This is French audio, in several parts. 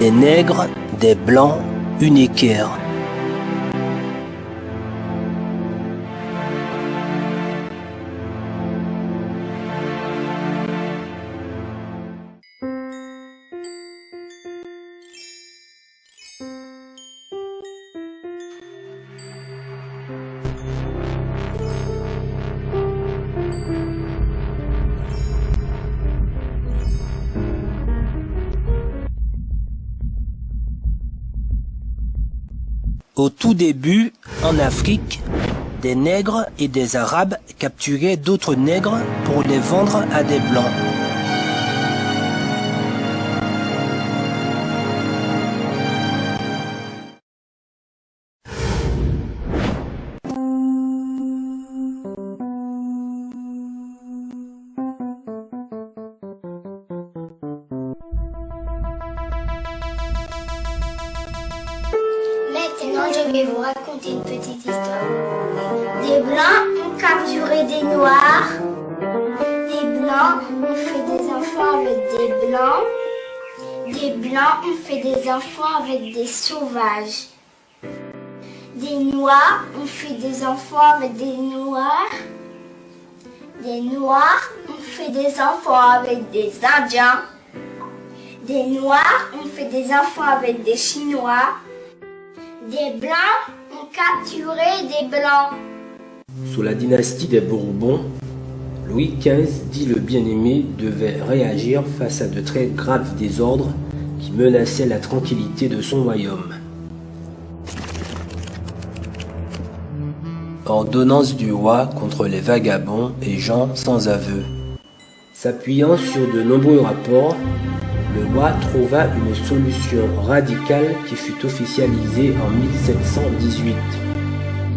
Des nègres, des blancs, une équerre. Au tout début, en Afrique, des nègres et des arabes capturaient d'autres nègres pour les vendre à des blancs. Maintenant, je vais vous raconter une petite histoire. Des blancs ont capturé des noirs. Des blancs ont fait des enfants avec des blancs. Des blancs ont fait des enfants avec des sauvages. Des noirs ont fait des enfants avec des noirs. Des noirs ont fait des enfants avec des indiens. Des noirs ont fait des enfants avec des chinois. Des blancs ont capturé des blancs. Sous la dynastie des Bourbons, Louis XV, dit le bien-aimé, devait réagir face à de très graves désordres qui menaçaient la tranquillité de son royaume. Ordonnance du roi contre les vagabonds et gens sans aveu. S'appuyant sur de nombreux rapports, le roi trouva une solution radicale qui fut officialisée en 1718.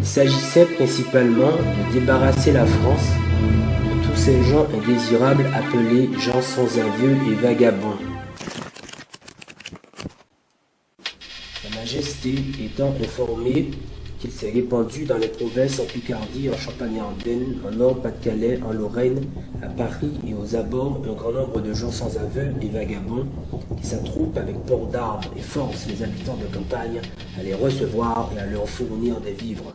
Il s'agissait principalement de débarrasser la France de tous ces gens indésirables appelés gens sans aveu et vagabonds. Sa Majesté étant informée qu'il s'est répandu dans les provinces en Picardie, en Champagne-Ardenne, en Nord-Pas-de-Calais, en Lorraine, à Paris et aux abords, un grand nombre de gens sans aveu et vagabonds qui s'attroupent avec port d'armes et forcent les habitants de campagne à les recevoir et à leur fournir des vivres.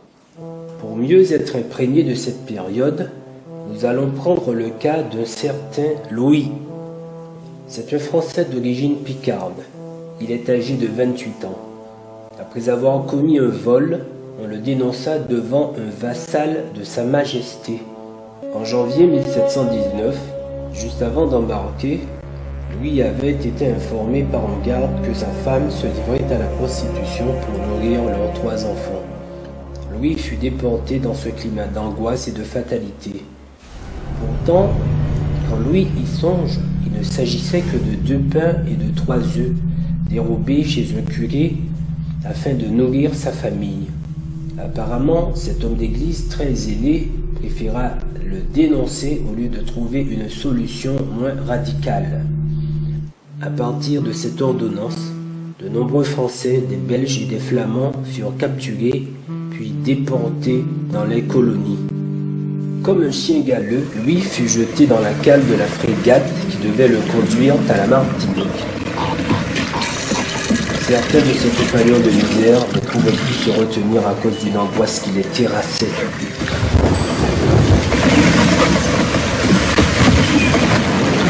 Pour mieux être imprégné de cette période, nous allons prendre le cas d'un certain Louis. C'est un Français d'origine picarde. Il est âgé de 28 ans. Après avoir commis un vol, on le dénonça devant un vassal de Sa Majesté. En janvier 1719, juste avant d'embarquer, Louis avait été informé par un garde que sa femme se livrait à la prostitution pour nourrir leurs 3 enfants. Louis fut déporté dans ce climat d'angoisse et de fatalité. Pourtant, quand Louis y songe, il ne s'agissait que de 2 pains et de 3 œufs dérobés chez un curé afin de nourrir sa famille. Apparemment, cet homme d'église très zélé préféra le dénoncer au lieu de trouver une solution moins radicale. À partir de cette ordonnance, de nombreux Français, des Belges et des Flamands furent capturés puis déportés dans les colonies. Comme un chien galeux, Louis fut jeté dans la cale de la frégate qui devait le conduire à la Martinique. Certains de ses compagnons de misère ne pouvaient plus se retenir à cause d'une angoisse qui les terrassait.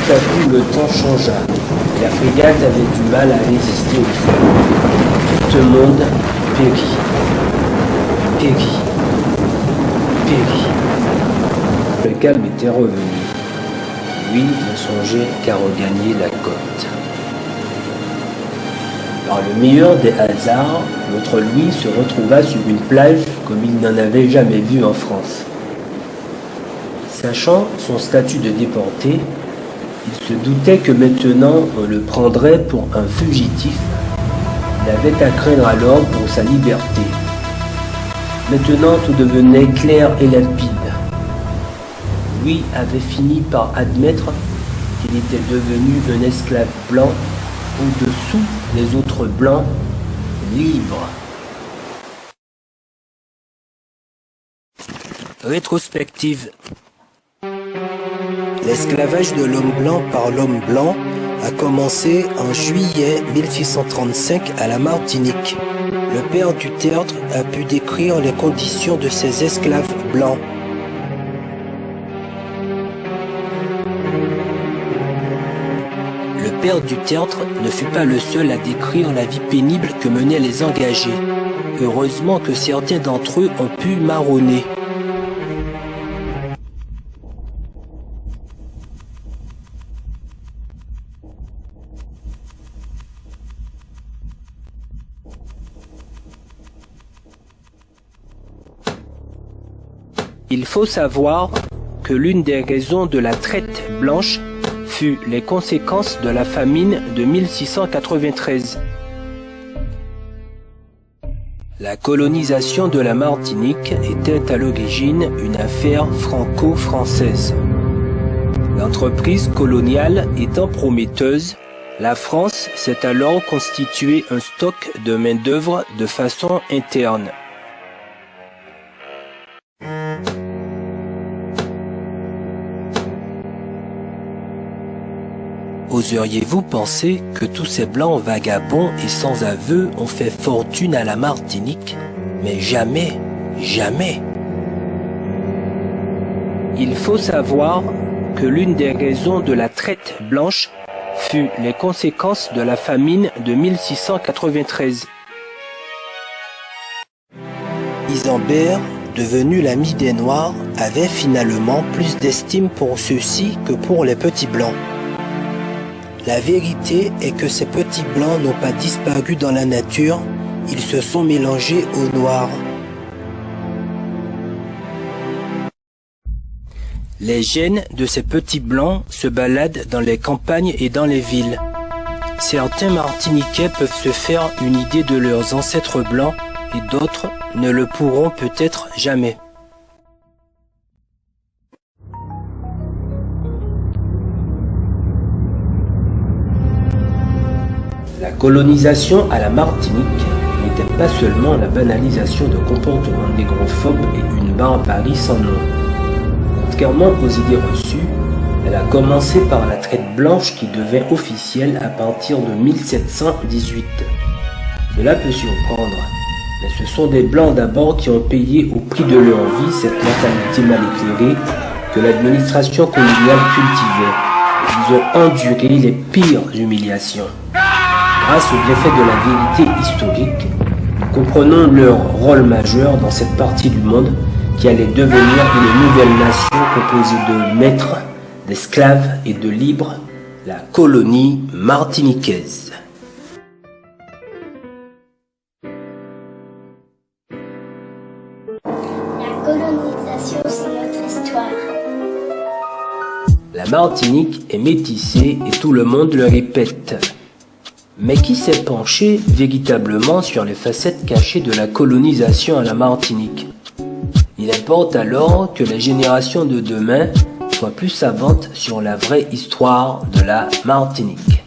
Tout à coup, le temps changea. La frégate avait du mal à résister au feu. Tout le monde périt. Périt. Périt. Le calme était revenu. Lui ne songeait qu'à regagner la côte. Par le meilleur des hasards, notre Louis se retrouva sur une plage comme il n'en avait jamais vu en France. Sachant son statut de déporté, il se doutait que maintenant on le prendrait pour un fugitif. Il avait à craindre alors pour sa liberté. Maintenant tout devenait clair et limpide. Louis avait fini par admettre qu'il était devenu un esclave blanc au-dessous des autres blancs libres. Rétrospective. L'esclavage de l'homme blanc par l'homme blanc a commencé en juillet 1635 à la Martinique. Le père du Tertre a pu décrire les conditions de ces esclaves blancs. Le père du Tertre ne fut pas le seul à décrire la vie pénible que menaient les engagés. Heureusement que certains d'entre eux ont pu marronner. Il faut savoir que l'une des raisons de la traite blanche fut les conséquences de la famine de 1693. La colonisation de la Martinique était à l'origine une affaire franco-française. L'entreprise coloniale étant prometteuse, la France s'est alors constitué un stock de main-d'œuvre de façon interne. Oseriez-vous penser que tous ces blancs vagabonds et sans aveu ont fait fortune à la Martinique? Mais jamais, jamais. Il faut savoir que l'une des raisons de la traite blanche fut les conséquences de la famine de 1693. Isambert, devenu l'ami des Noirs, avait finalement plus d'estime pour ceux-ci que pour les petits blancs. La vérité est que ces petits blancs n'ont pas disparu dans la nature, ils se sont mélangés aux noirs. Les gènes de ces petits blancs se baladent dans les campagnes et dans les villes. Certains Martiniquais peuvent se faire une idée de leurs ancêtres blancs et d'autres ne le pourront peut-être jamais. La colonisation à la Martinique n'était pas seulement la banalisation de comportements négrophobes et une barbarie sans nom. Contrairement aux idées reçues, elle a commencé par la traite blanche qui devint officielle à partir de 1718. Cela peut surprendre, mais ce sont des blancs d'abord qui ont payé au prix de leur vie cette mentalité mal éclairée que l'administration coloniale cultivait. Ils ont enduré les pires humiliations. Grâce au bienfait de la vérité historique, nous comprenons leur rôle majeur dans cette partie du monde qui allait devenir une nouvelle nation composée de maîtres, d'esclaves et de libres, la colonie martiniquaise. La colonisation, c'est notre histoire. La Martinique est métissée et tout le monde le répète. Mais qui s'est penché véritablement sur les facettes cachées de la colonisation à la Martinique? Il importe alors que les générations de demain soient plus savantes sur la vraie histoire de la Martinique.